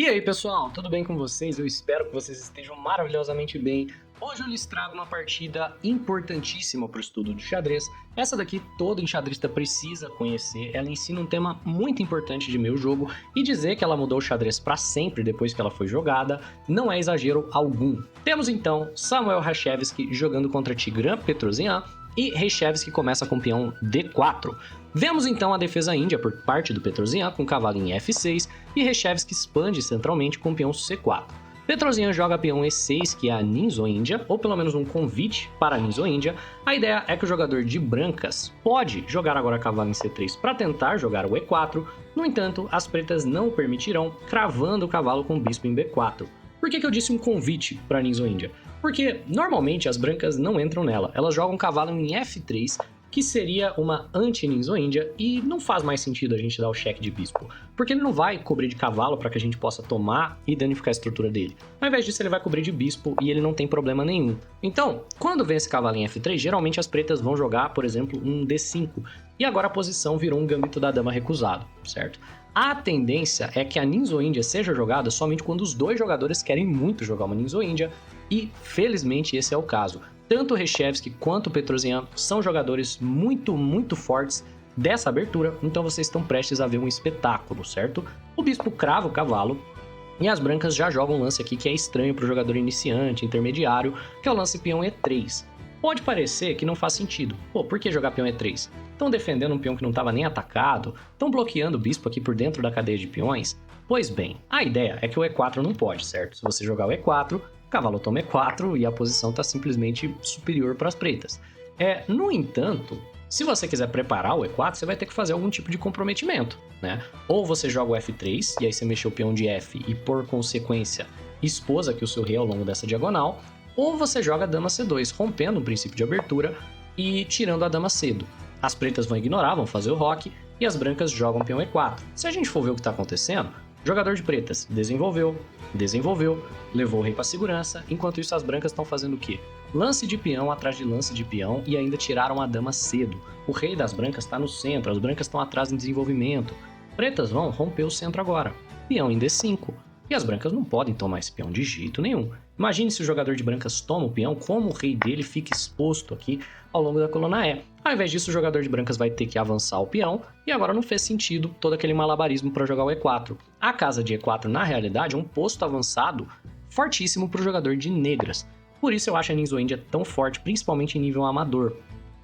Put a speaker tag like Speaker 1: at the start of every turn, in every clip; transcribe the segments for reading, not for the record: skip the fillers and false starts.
Speaker 1: E aí pessoal, tudo bem com vocês? Eu espero que vocês estejam maravilhosamente bem. Hoje eu lhes trago uma partida importantíssima para o estudo de xadrez. Essa daqui todo enxadrista precisa conhecer, ela ensina um tema muito importante de meu jogo e dizer que ela mudou o xadrez para sempre depois que ela foi jogada não é exagero algum. Temos então Samuel Hraščeviský jogando contra Tigran Petrosyan e Hraščeviský começa com peão D4. Vemos então a defesa índia por parte do Petrosyan com cavalo em F6 e Hraščeviský expande centralmente com peão C4. Petrosyan joga peão E6, que é a Ninzo-Índia, ou pelo menos um convite para a Ninzo-Índia. A ideia é que o jogador de brancas pode jogar agora cavalo em C3 para tentar jogar o E4, no entanto, as pretas não o permitirão, cravando o cavalo com o bispo em B4. Por que eu disse um convite para a Ninzo-Índia? Porque normalmente as brancas não entram nela, elas jogam cavalo em F3, que seria uma anti-Ninzo-Índia, e não faz mais sentido a gente dar o cheque de bispo, porque ele não vai cobrir de cavalo para que a gente possa tomar e danificar a estrutura dele. Ao invés disso, ele vai cobrir de bispo e ele não tem problema nenhum. Então, quando vem esse cavalo em F3, geralmente as pretas vão jogar, por exemplo, um D5, e agora a posição virou um gambito da dama recusado, certo? A tendência é que a Ninzo-Índia seja jogada somente quando os dois jogadores querem muito jogar uma Ninzo-Índia, e felizmente esse é o caso. Tanto o Hraščeviský quanto o Petrosyan são jogadores muito fortes dessa abertura, então vocês estão prestes a ver um espetáculo, certo? O bispo crava o cavalo e as brancas já jogam um lance aqui que é estranho para o jogador iniciante, intermediário, que é o lance peão E3. Pode parecer que não faz sentido. Pô, por que jogar peão E3? Estão defendendo um peão que não estava nem atacado? Estão bloqueando o bispo aqui por dentro da cadeia de peões? Pois bem, a ideia é que o E4 não pode, certo? Se você jogar o E4, cavalo toma E4 e a posição está simplesmente superior para as pretas. No entanto, se você quiser preparar o E4, você vai ter que fazer algum tipo de comprometimento, né? Ou você joga o F3, e aí você mexeu o peão de F e, por consequência, expôs aqui o seu rei ao longo dessa diagonal, ou você joga a dama C2, rompendo o princípio de abertura e tirando a dama cedo. As pretas vão ignorar, vão fazer o roque, e as brancas jogam peão E4. Se a gente for ver o que está acontecendo, o jogador de pretas desenvolveu, levou o rei para segurança, enquanto isso as brancas estão fazendo o quê? Lance de peão atrás de lance de peão e ainda tiraram a dama cedo. O rei das brancas está no centro, as brancas estão atrás em desenvolvimento. Pretas vão romper o centro agora, peão em D5. E as brancas não podem tomar esse peão de jeito nenhum. Imagine se o jogador de brancas toma o peão, como o rei dele fica exposto aqui ao longo da coluna E. Ao invés disso, o jogador de brancas vai ter que avançar o peão, e agora não fez sentido todo aquele malabarismo para jogar o E4. A casa de E4, na realidade, é um posto avançado fortíssimo para o jogador de negras. Por isso eu acho a Ninzo-Índia tão forte, principalmente em nível amador,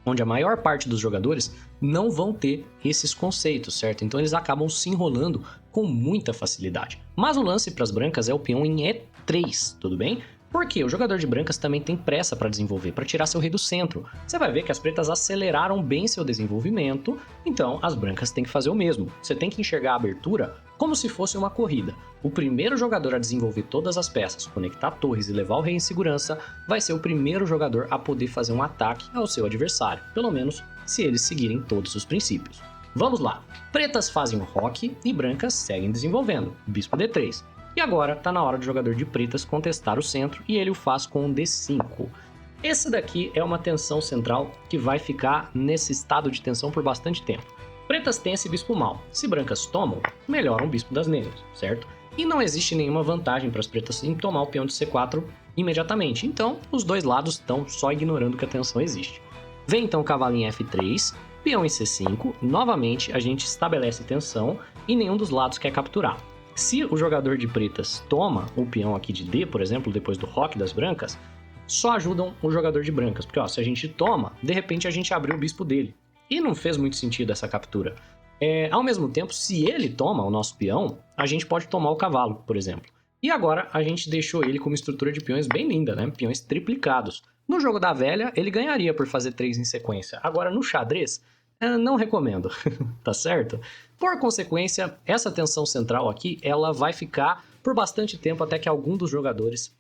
Speaker 1: onde a maior parte dos jogadores não vão ter esses conceitos, certo? Então eles acabam se enrolando com muita facilidade. Mas o lance para as brancas é o peão em E3, tudo bem? Porque o jogador de brancas também tem pressa para desenvolver, para tirar seu rei do centro. Você vai ver que as pretas aceleraram bem seu desenvolvimento, então as brancas têm que fazer o mesmo. Você tem que enxergar a abertura como se fosse uma corrida. O primeiro jogador a desenvolver todas as peças, conectar torres e levar o rei em segurança, vai ser o primeiro jogador a poder fazer um ataque ao seu adversário, pelo menos se eles seguirem todos os princípios. Vamos lá, pretas fazem o roque e brancas seguem desenvolvendo, bispo D3. E agora tá na hora do jogador de pretas contestar o centro e ele o faz com um D5. Esse daqui é uma tensão central que vai ficar nesse estado de tensão por bastante tempo. Pretas têm esse bispo mal. Se brancas tomam, melhoram o bispo das negras, certo? E não existe nenhuma vantagem para as pretas em tomar o peão de C4 imediatamente. Então, os dois lados estão só ignorando que a tensão existe. Vem então o cavalo em F3, peão em C5, novamente a gente estabelece tensão e nenhum dos lados quer capturar. Se o jogador de pretas toma o peão aqui de D, por exemplo, depois do roque das brancas, só ajudam o jogador de brancas, porque ó, se a gente toma, de repente a gente abriu o bispo dele. E não fez muito sentido essa captura. Ao mesmo tempo, se ele toma o nosso peão, a gente pode tomar o cavalo, por exemplo. E agora a gente deixou ele com uma estrutura de peões bem linda, né? Peões triplicados. No jogo da velha, ele ganharia por fazer 3 em sequência. Agora no xadrez, não recomendo, tá certo? Por consequência, essa tensão central aqui, ela vai ficar por bastante tempo até que algum dos jogadores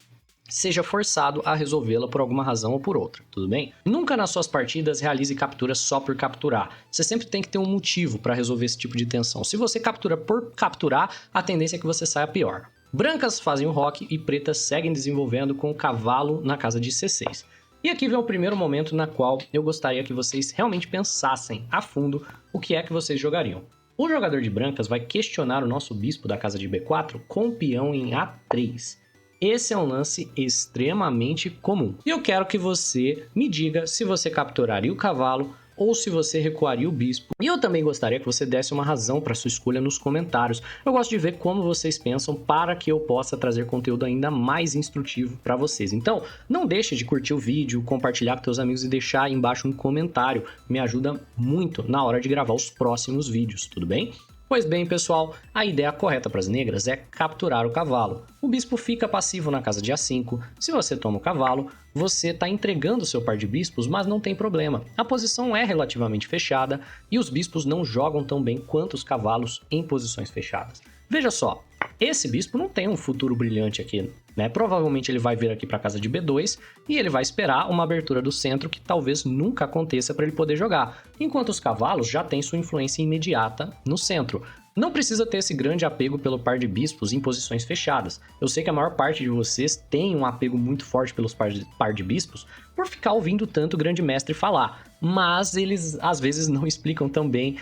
Speaker 1: seja forçado a resolvê-la por alguma razão ou por outra, tudo bem? Nunca nas suas partidas realize capturas só por capturar. Você sempre tem que ter um motivo para resolver esse tipo de tensão. Se você captura por capturar, a tendência é que você saia pior. Brancas fazem o roque e pretas seguem desenvolvendo com o cavalo na casa de C6. E aqui vem o primeiro momento na qual eu gostaria que vocês realmente pensassem a fundo o que é que vocês jogariam. O jogador de brancas vai questionar o nosso bispo da casa de B4 com o peão em A3. Esse é um lance extremamente comum. E eu quero que você me diga se você capturaria o cavalo ou se você recuaria o bispo. E eu também gostaria que você desse uma razão para sua escolha nos comentários. Eu gosto de ver como vocês pensam para que eu possa trazer conteúdo ainda mais instrutivo para vocês. Então, não deixe de curtir o vídeo, compartilhar com seus amigos e deixar aí embaixo um comentário. Me ajuda muito na hora de gravar os próximos vídeos, tudo bem? Pois bem, pessoal, a ideia correta para as negras é capturar o cavalo. O bispo fica passivo na casa de A5. Se você toma o cavalo, você está entregando seu par de bispos, mas não tem problema. A posição é relativamente fechada e os bispos não jogam tão bem quanto os cavalos em posições fechadas. Veja só, esse bispo não tem um futuro brilhante aqui, né? Provavelmente ele vai vir aqui para a casa de B2 e ele vai esperar uma abertura do centro que talvez nunca aconteça para ele poder jogar, enquanto os cavalos já têm sua influência imediata no centro. Não precisa ter esse grande apego pelo par de bispos em posições fechadas. Eu sei que a maior parte de vocês tem um apego muito forte pelos par de bispos por ficar ouvindo tanto o grande mestre falar, mas eles às vezes não explicam também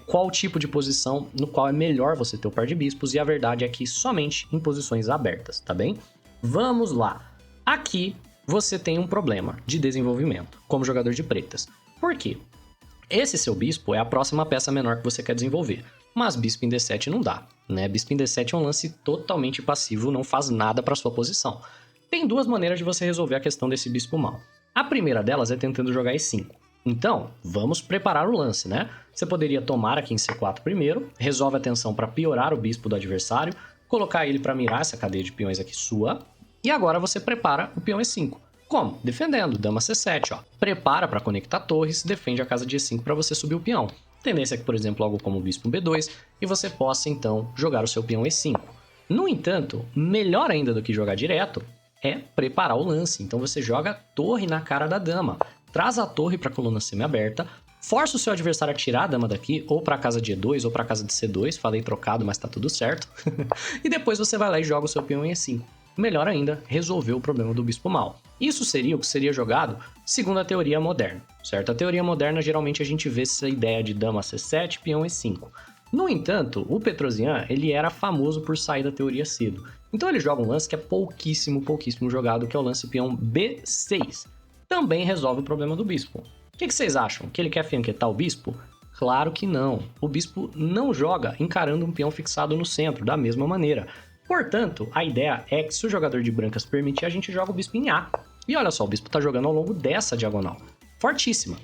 Speaker 1: qual tipo de posição no qual é melhor você ter o par de bispos, e a verdade é que somente em posições abertas, tá bem? Vamos lá. Aqui você tem um problema de desenvolvimento como jogador de pretas. Por quê? Esse seu bispo é a próxima peça menor que você quer desenvolver, mas bispo em D7 não dá, né? Bispo em D7 é um lance totalmente passivo, não faz nada para sua posição. Tem duas maneiras de você resolver a questão desse bispo mau. A primeira delas é tentando jogar E5. Então, vamos preparar o lance, né? Você poderia tomar aqui em C4 primeiro, resolve a tensão para piorar o bispo do adversário, colocar ele para mirar essa cadeia de peões aqui sua, e agora você prepara o peão E5. Como? Defendendo, dama C7, ó. Prepara para conectar torres, defende a casa de E5 para você subir o peão. Tendência é que, por exemplo, algo como o bispo B2, e você possa, então, jogar o seu peão E5. No entanto, melhor ainda do que jogar direto, é preparar o lance. Então você joga torre na cara da dama, traz a torre para a coluna semi-aberta, força o seu adversário a tirar a dama daqui, ou para a casa de E2, ou para a casa de C2, falei trocado, mas tá tudo certo. E depois você vai lá e joga o seu peão em E5. Melhor ainda, resolver o problema do bispo mau. Isso seria o que seria jogado segundo a teoria moderna, certo? A teoria moderna, geralmente a gente vê essa ideia de dama C7, peão E5. No entanto, o Petrosian, ele era famoso por sair da teoria cedo. Então ele joga um lance que é pouquíssimo jogado, que é o lance peão B6. Também resolve o problema do bispo. O que vocês acham? Que ele quer fianquetar o bispo? Claro que não. O bispo não joga encarando um peão fixado no centro, da mesma maneira. Portanto, a ideia é que se o jogador de brancas permitir, a gente joga o bispo em A. E olha só, o bispo está jogando ao longo dessa diagonal. Fortíssima.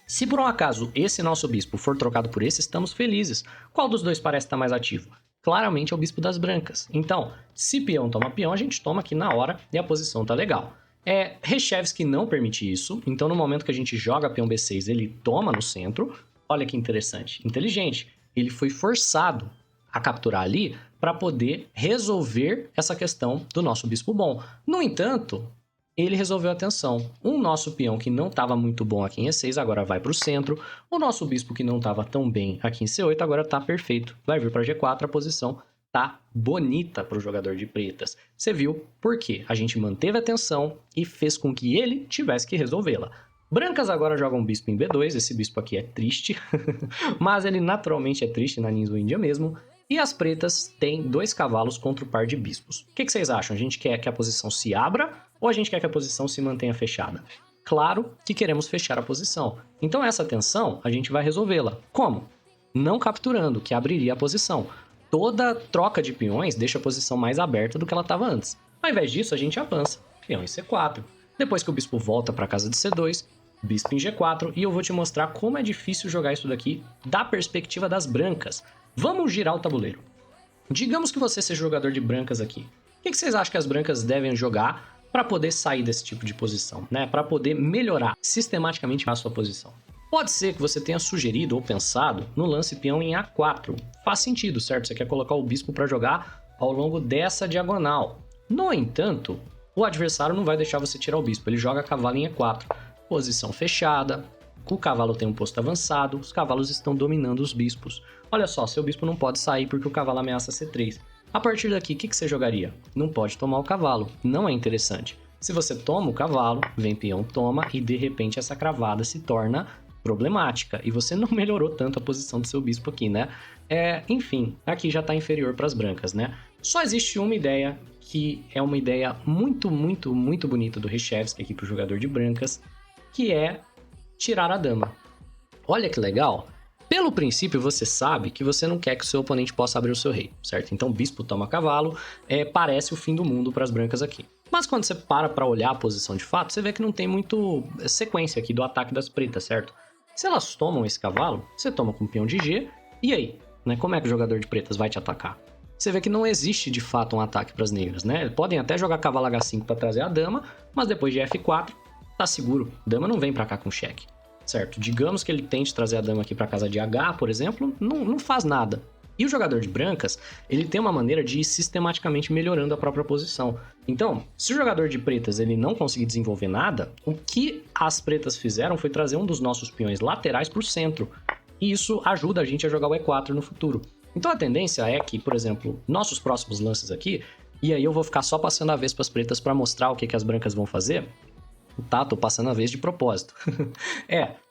Speaker 1: Se por um acaso esse nosso bispo for trocado por esse, estamos felizes. Qual dos dois parece estar mais ativo? Claramente é o bispo das brancas. Então, se peão toma peão, a gente toma aqui na hora e a posição tá legal. Reshevsky não permite isso, então no momento que a gente joga peão B6, ele toma no centro. Olha que interessante, inteligente. Ele foi forçado a capturar ali para poder resolver essa questão do nosso bispo bom. No entanto, ele resolveu a tensão. O nosso peão que não estava muito bom aqui em E6 agora vai para o centro. O nosso bispo que não estava tão bem aqui em C8 agora está perfeito. Vai vir para G4, a posição tá bonita para o jogador de pretas. Você viu por quê? A gente manteve a tensão e fez com que ele tivesse que resolvê-la. Brancas agora jogam bispo em B2, esse bispo aqui é triste, mas ele naturalmente é triste na Ninja Índia mesmo. E as pretas têm 2 cavalos contra o par de bispos. O que vocês acham? A gente quer que a posição se abra ou a gente quer que a posição se mantenha fechada? Claro que queremos fechar a posição. Então essa tensão a gente vai resolvê-la. Como? Não capturando, que abriria a posição. Toda troca de peões deixa a posição mais aberta do que ela estava antes. Ao invés disso, a gente avança. Peão em C4. Depois que o bispo volta para a casa de C2, bispo em G4, e eu vou te mostrar como é difícil jogar isso daqui da perspectiva das brancas. Vamos girar o tabuleiro. Digamos que você seja jogador de brancas aqui. O que vocês acham que as brancas devem jogar para poder sair desse tipo de posição, né? Para poder melhorar sistematicamente a sua posição? Pode ser que você tenha sugerido ou pensado no lance peão em A4. Faz sentido, certo? Você quer colocar o bispo para jogar ao longo dessa diagonal. No entanto, o adversário não vai deixar você tirar o bispo. Ele joga cavalo em E4. Posição fechada. O cavalo tem um posto avançado. Os cavalos estão dominando os bispos. Olha só, seu bispo não pode sair porque o cavalo ameaça C3. A partir daqui, o que você jogaria? Não pode tomar o cavalo. Não é interessante. Se você toma o cavalo, vem peão, toma, e de repente essa cravada se torna problemática, e você não melhorou tanto a posição do seu bispo aqui, né? Enfim, aqui já tá inferior para as brancas, né? Só existe uma ideia, que é uma ideia muito, muito, muito bonita do Reshevsky aqui pro jogador de brancas, que é tirar a dama. Olha que legal! Pelo princípio, você sabe que você não quer que o seu oponente possa abrir o seu rei, certo? Então, bispo toma cavalo, parece o fim do mundo para as brancas aqui. Mas quando você para olhar a posição de fato, você vê que não tem muito sequência aqui do ataque das pretas, certo? Se elas tomam esse cavalo, você toma com o peão de G, e aí? Né? Como é que o jogador de pretas vai te atacar? Você vê que não existe de fato um ataque para as negras, né? Podem até jogar cavalo H5 para trazer a dama, mas depois de F4, tá seguro, dama não vem para cá com cheque. Certo? Digamos que ele tente trazer a dama aqui para casa de H, por exemplo, não faz nada. E o jogador de brancas, ele tem uma maneira de ir sistematicamente melhorando a própria posição. Então, se o jogador de pretas ele não conseguir desenvolver nada, o que as pretas fizeram foi trazer um dos nossos peões laterais para o centro. E isso ajuda a gente a jogar o E4 no futuro. Então a tendência é que, por exemplo, nossos próximos lances aqui, e aí eu vou ficar só passando a vez para as pretas para mostrar o que as brancas vão fazer. Tá, tô passando a vez de propósito.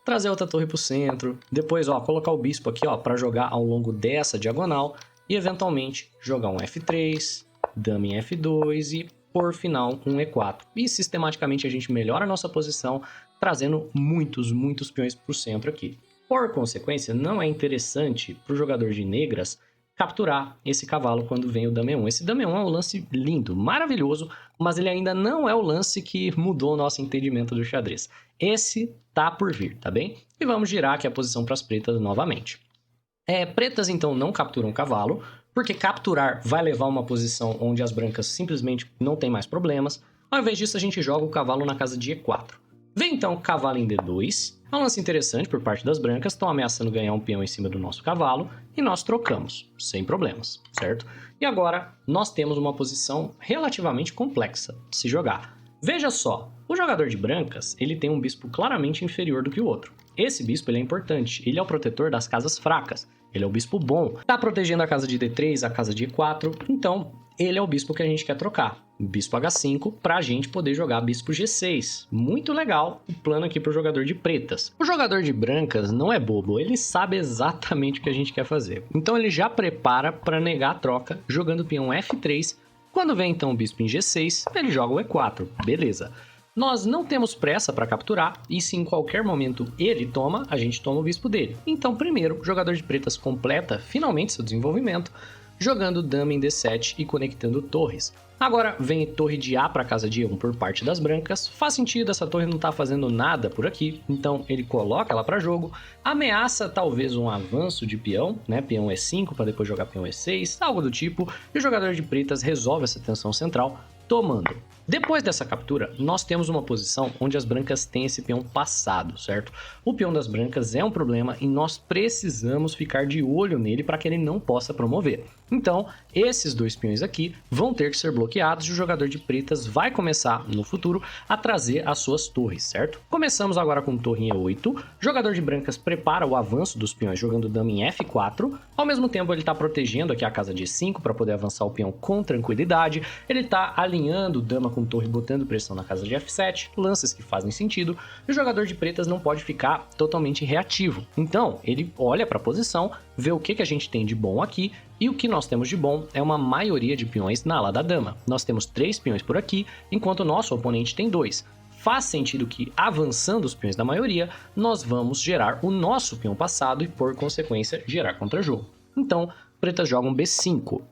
Speaker 1: Trazer outra torre pro centro, depois, colocar o bispo aqui, para jogar ao longo dessa diagonal e, eventualmente, jogar um F3, dama em F2 e, por final, um E4. E, sistematicamente, a gente melhora a nossa posição, trazendo muitos, muitos peões pro centro aqui. Por consequência, não é interessante pro jogador de negras capturar esse cavalo quando vem o dama E1. Esse dama E1 é um lance lindo, maravilhoso, mas ele ainda não é o lance que mudou o nosso entendimento do xadrez. Esse tá por vir, tá bem? E vamos girar aqui a posição para as pretas novamente. Pretas, então, não capturam o cavalo, porque capturar vai levar a uma posição onde as brancas simplesmente não tem mais problemas. Ao invés disso, a gente joga o cavalo na casa de E4. Vem, então, cavalo em D2. É um lance interessante por parte das brancas, estão ameaçando ganhar um peão em cima do nosso cavalo, e nós trocamos, sem problemas, certo? E agora, nós temos uma posição relativamente complexa de se jogar. Veja só, o jogador de brancas, ele tem um bispo claramente inferior do que o outro. Esse bispo ele é importante, ele é o protetor das casas fracas, ele é o bispo bom, tá protegendo a casa de D3, a casa de E4, então ele é o bispo que a gente quer trocar. Bispo H5 para a gente poder jogar bispo G6. Muito legal o plano aqui para o jogador de pretas. O jogador de brancas não é bobo, ele sabe exatamente o que a gente quer fazer. Então ele já prepara para negar a troca jogando o peão F3. Quando vem então o bispo em G6, ele joga o E4. Beleza. Nós não temos pressa para capturar, e se em qualquer momento ele toma, a gente toma o bispo dele. Então primeiro, o jogador de pretas completa finalmente seu desenvolvimento, jogando dama em D7 e conectando torres. Agora vem torre de A para casa de E1 por parte das brancas. Faz sentido, essa torre não tá fazendo nada por aqui, então ele coloca ela para jogo, ameaça talvez um avanço de peão, né? Peão E5 para depois jogar peão E6, algo do tipo, e o jogador de pretas resolve essa tensão central, tomando. Depois dessa captura, nós temos uma posição onde as brancas têm esse peão passado, certo? O peão das brancas é um problema e nós precisamos ficar de olho nele para que ele não possa promover. Então, esses dois peões aqui vão ter que ser bloqueados e o jogador de pretas vai começar, no futuro, a trazer as suas torres, certo? Começamos agora com torre em E8, o jogador de brancas prepara o avanço dos peões jogando dama em F4, ao mesmo tempo ele está protegendo aqui a casa de E5 para poder avançar o peão com tranquilidade, ele está alinhando dama com torre botando pressão na casa de F7, lances que fazem sentido, e o jogador de pretas não pode ficar totalmente reativo. Então, ele olha para a posição, vê o que a gente tem de bom aqui, e o que nós temos de bom é uma maioria de peões na ala da dama. Nós temos 3 peões por aqui, enquanto o nosso oponente tem 2. Faz sentido que, avançando os peões da maioria, nós vamos gerar o nosso peão passado e, por consequência, gerar contra-jogo. Então, pretas jogam B5.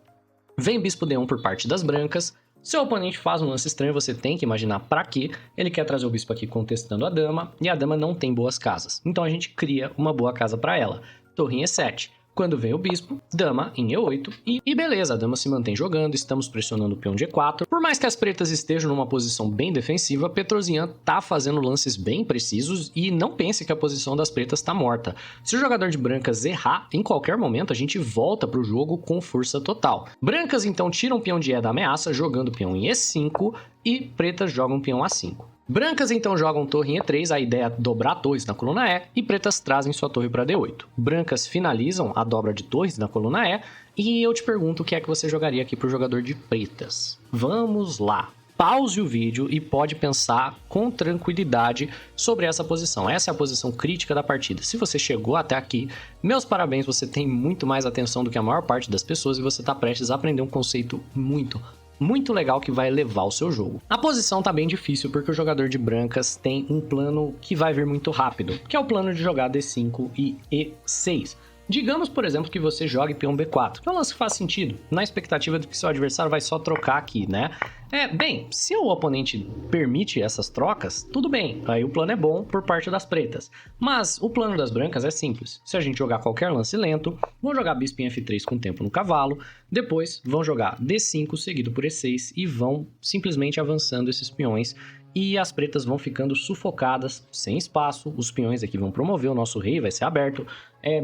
Speaker 1: Vem bispo D1 por parte das brancas. Seu oponente faz um lance estranho, você tem que imaginar para quê. Ele quer trazer o bispo aqui contestando a dama, e a dama não tem boas casas. Então a gente cria uma boa casa para ela. Torre em E7. Quando vem o bispo, dama em E8 e beleza, a dama se mantém jogando, estamos pressionando o peão de E4. Por mais que as pretas estejam numa posição bem defensiva, Petrosian tá fazendo lances bem precisos e não pense que a posição das pretas está morta. Se o jogador de brancas errar, em qualquer momento a gente volta para o jogo com força total. Brancas então tiram o peão de E da ameaça, jogando o peão em E5 e pretas jogam o peão A5. Brancas então jogam torre em E3, a ideia é dobrar torres na coluna E, e pretas trazem sua torre para D8. Brancas finalizam a dobra de torres na coluna E, e eu te pergunto o que é que você jogaria aqui para o jogador de pretas. Vamos lá! pause o vídeo e pode pensar com tranquilidade sobre essa posição. Essa é a posição crítica da partida. Se você chegou até aqui, meus parabéns, você tem muito mais atenção do que a maior parte das pessoas e você está prestes a aprender um conceito muito legal que vai elevar o seu jogo. A posição tá bem difícil porque o jogador de brancas tem um plano que vai vir muito rápido, que é o plano de jogar D5 e E6. Digamos, por exemplo, que você jogue peão B4, que é um lance que faz sentido, na expectativa de que seu adversário vai só trocar aqui, né? Bem, se o oponente permite essas trocas, tudo bem, aí o plano é bom por parte das pretas. Mas o plano das brancas é simples. Se a gente jogar qualquer lance lento, vão jogar bispo em F3 com tempo no cavalo, depois vão jogar D5 seguido por E6 e vão simplesmente avançando esses peões e as pretas vão ficando sufocadas, sem espaço, os peões aqui vão promover, o nosso rei vai ser aberto.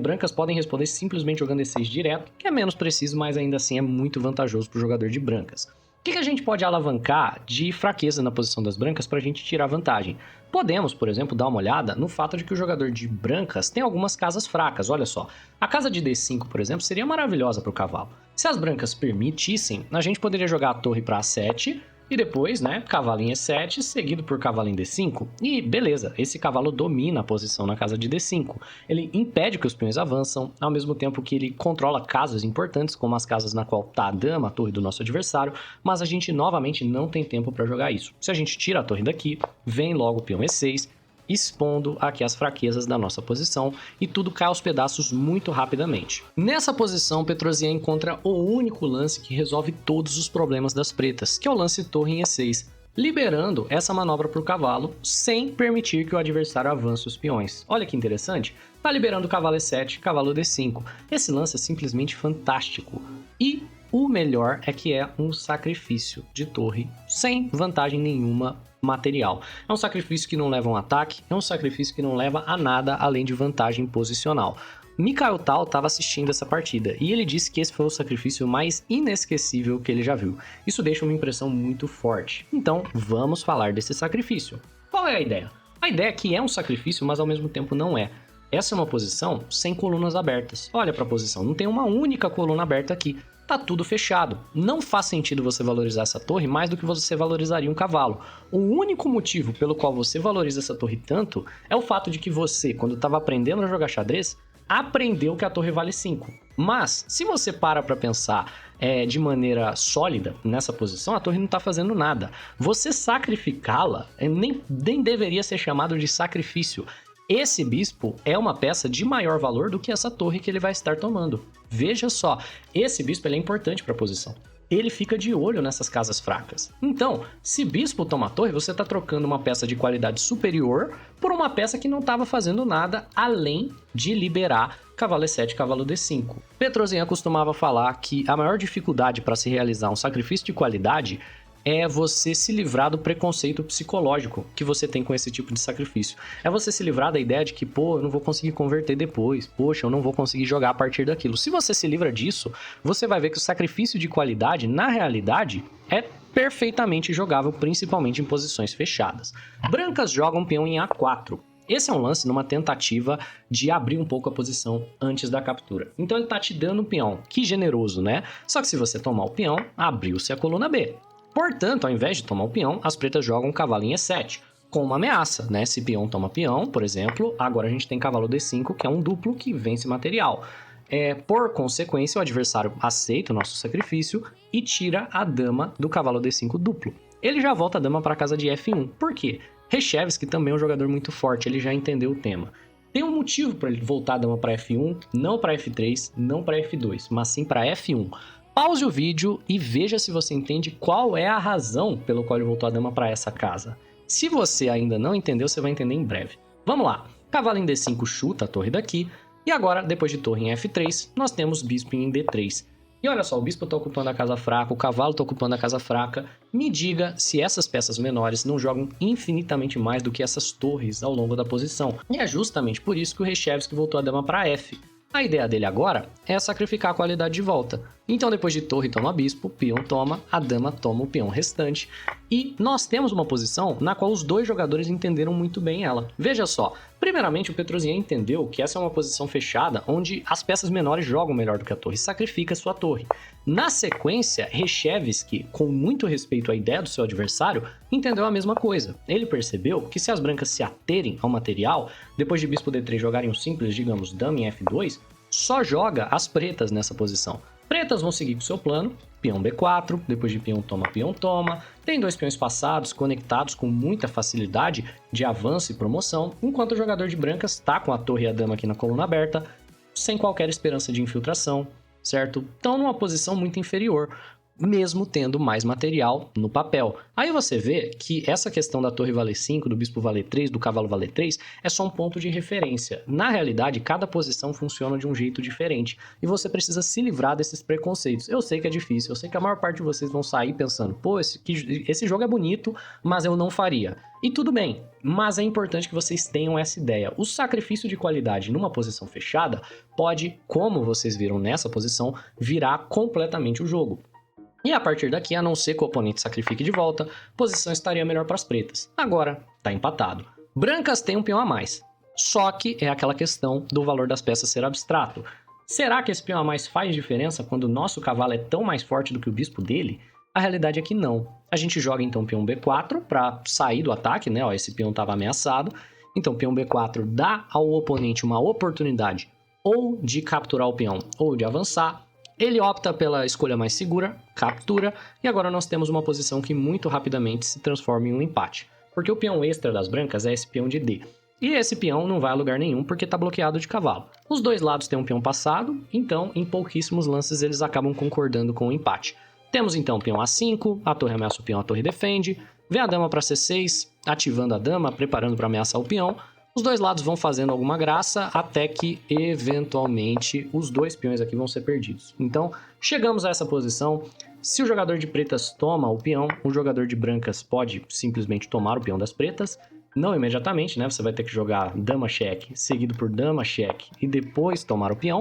Speaker 1: Brancas podem responder simplesmente jogando E6 direto, que é menos preciso, mas ainda assim é muito vantajoso para o jogador de brancas. O que a gente pode alavancar de fraqueza na posição das brancas para a gente tirar vantagem? Podemos, por exemplo, dar uma olhada no fato de que o jogador de brancas tem algumas casas fracas, olha só. A casa de D5, por exemplo, seria maravilhosa para o cavalo. Se as brancas permitissem, a gente poderia jogar a torre para A7, e depois, né, cavalo em E7, seguido por cavalo em D5. E beleza, esse cavalo domina a posição na casa de D5. Ele impede que os peões avançam, ao mesmo tempo que ele controla casas importantes, como as casas na qual está a dama, a torre do nosso adversário, mas a gente novamente não tem tempo para jogar isso. Se a gente tira a torre daqui, vem logo o peão E6, expondo aqui as fraquezas da nossa posição e tudo cai aos pedaços muito rapidamente. Nessa posição, Petrosian encontra o único lance que resolve todos os problemas das pretas, que é o lance torre em E6, liberando essa manobra para o cavalo sem permitir que o adversário avance os peões. Olha que interessante, tá liberando o cavalo E7, cavalo D5. Esse lance é simplesmente fantástico. E o melhor é que é um sacrifício de torre sem vantagem nenhuma material. É um sacrifício que não leva a um ataque, é um sacrifício que não leva a nada além de vantagem posicional. Mikhail Tal estava assistindo essa partida e ele disse que esse foi o sacrifício mais inesquecível que ele já viu. Isso deixa uma impressão muito forte. Então, vamos falar desse sacrifício. Qual é a ideia? A ideia é que é um sacrifício, mas ao mesmo tempo não é. Essa é uma posição sem colunas abertas. Olha para a posição, não tem uma única coluna aberta aqui. Tá tudo fechado. Não faz sentido você valorizar essa torre mais do que você valorizaria um cavalo. O único motivo pelo qual você valoriza essa torre tanto é o fato de que você, quando estava aprendendo a jogar xadrez, aprendeu que a torre vale 5. Mas, se você para pensar de maneira sólida nessa posição, a torre não está fazendo nada. Você sacrificá-la nem deveria ser chamado de sacrifício. Esse bispo é uma peça de maior valor do que essa torre que ele vai estar tomando. Veja só, esse bispo ele é importante para a posição. Ele fica de olho nessas casas fracas. Então, se bispo toma torre, você está trocando uma peça de qualidade superior por uma peça que não estava fazendo nada além de liberar cavalo E7, cavalo D5. Petrosian costumava falar que a maior dificuldade para se realizar um sacrifício de qualidade é você se livrar do preconceito psicológico que você tem com esse tipo de sacrifício. É você se livrar da ideia de que, eu não vou conseguir converter depois, poxa, eu não vou conseguir jogar a partir daquilo. Se você se livra disso, você vai ver que o sacrifício de qualidade, na realidade, é perfeitamente jogável, principalmente em posições fechadas. Brancas jogam peão em A4. Esse é um lance numa tentativa de abrir um pouco a posição antes da captura. Então ele tá te dando um peão, que generoso, né? Só que se você tomar o peão, abriu-se a coluna B. Portanto, ao invés de tomar o peão, as pretas jogam cavalo em E7, com uma ameaça, né? Se peão toma peão, por exemplo, agora a gente tem cavalo D5, que é um duplo que vence material. Por consequência, o adversário aceita o nosso sacrifício e tira a dama do cavalo D5 duplo. Ele já volta a dama para a casa de F1. Por quê? Reshevsky também é um jogador muito forte, ele já entendeu o tema. Tem um motivo para ele voltar a dama para F1, não para F3, não para F2, mas sim para F1. Pause o vídeo e veja se você entende qual é a razão pelo qual ele voltou a dama para essa casa. Se você ainda não entendeu, você vai entender em breve. Vamos lá, cavalo em D5 chuta a torre daqui, e agora, depois de torre em F3, nós temos bispo em D3. E olha só, o bispo está ocupando a casa fraca, o cavalo está ocupando a casa fraca. Me diga se essas peças menores não jogam infinitamente mais do que essas torres ao longo da posição. E é justamente por isso que o Reshevsky voltou a dama para F. A ideia dele agora é sacrificar a qualidade de volta. Então depois de torre toma bispo, peão toma, a dama toma o peão restante. E nós temos uma posição na qual os dois jogadores entenderam muito bem ela. Veja só, primeiramente o Petrosian entendeu que essa é uma posição fechada onde as peças menores jogam melhor do que a torre, sacrifica sua torre. Na sequência, Reshevsky, com muito respeito à ideia do seu adversário, entendeu a mesma coisa. Ele percebeu que se as brancas se aterem ao material, depois de bispo D3 jogarem um simples, digamos, dama em F2, só joga as pretas nessa posição. Pretas vão seguir com o seu plano, peão B4, depois de peão toma, tem dois peões passados conectados com muita facilidade de avanço e promoção, enquanto o jogador de brancas está com a torre e a dama aqui na coluna aberta, sem qualquer esperança de infiltração, certo? Estão numa posição muito inferior, mesmo tendo mais material no papel. Aí você vê que essa questão da torre valer 5, do bispo valer 3, do cavalo valer 3, é só um ponto de referência. Na realidade, cada posição funciona de um jeito diferente, e você precisa se livrar desses preconceitos. Eu sei que é difícil, eu sei que a maior parte de vocês vão sair pensando, pô, esse jogo é bonito, mas eu não faria. E tudo bem, mas é importante que vocês tenham essa ideia. O sacrifício de qualidade numa posição fechada pode, como vocês viram nessa posição, virar completamente o jogo. E a partir daqui, a não ser que o oponente sacrifique de volta, a posição estaria melhor para as pretas. Agora, tá empatado. Brancas têm um peão a mais. Só que é aquela questão do valor das peças ser abstrato. Será que esse peão a mais faz diferença quando o nosso cavalo é tão mais forte do que o bispo dele? A realidade é que não. A gente joga então peão B4 para sair do ataque, né? Ó, esse peão estava ameaçado. Então peão B4 dá ao oponente uma oportunidade ou de capturar o peão ou de avançar. Ele opta pela escolha mais segura, captura, e agora nós temos uma posição que muito rapidamente se transforma em um empate. Porque o peão extra das brancas é esse peão de D. E esse peão não vai a lugar nenhum porque está bloqueado de cavalo. Os dois lados têm um peão passado, então em pouquíssimos lances eles acabam concordando com o empate. Temos então peão A5, a torre ameaça o peão, a torre defende, vem a dama para C6, ativando a dama, preparando para ameaçar o peão. Os dois lados vão fazendo alguma graça até que, eventualmente, os dois peões aqui vão ser perdidos. Então, chegamos a essa posição. Se o jogador de pretas toma o peão, o jogador de brancas pode simplesmente tomar o peão das pretas. Não imediatamente, né? Você vai ter que jogar dama-cheque, seguido por dama-cheque e depois tomar o peão.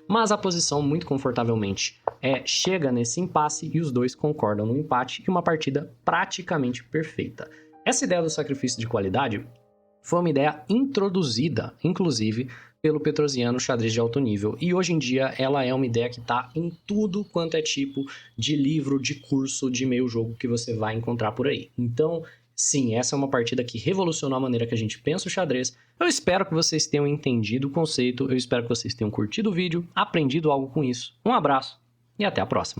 Speaker 1: Mas a posição, muito confortavelmente, chega nesse impasse e os dois concordam no empate e uma partida praticamente perfeita. Essa ideia do sacrifício de qualidade foi uma ideia introduzida, inclusive, pelo Petrosian no xadrez de alto nível. E hoje em dia ela é uma ideia que está em tudo quanto é tipo de livro, de curso, de meio jogo que você vai encontrar por aí. Então, sim, essa é uma partida que revolucionou a maneira que a gente pensa o xadrez. Eu espero que vocês tenham entendido o conceito, eu espero que vocês tenham curtido o vídeo, aprendido algo com isso. Um abraço e até a próxima.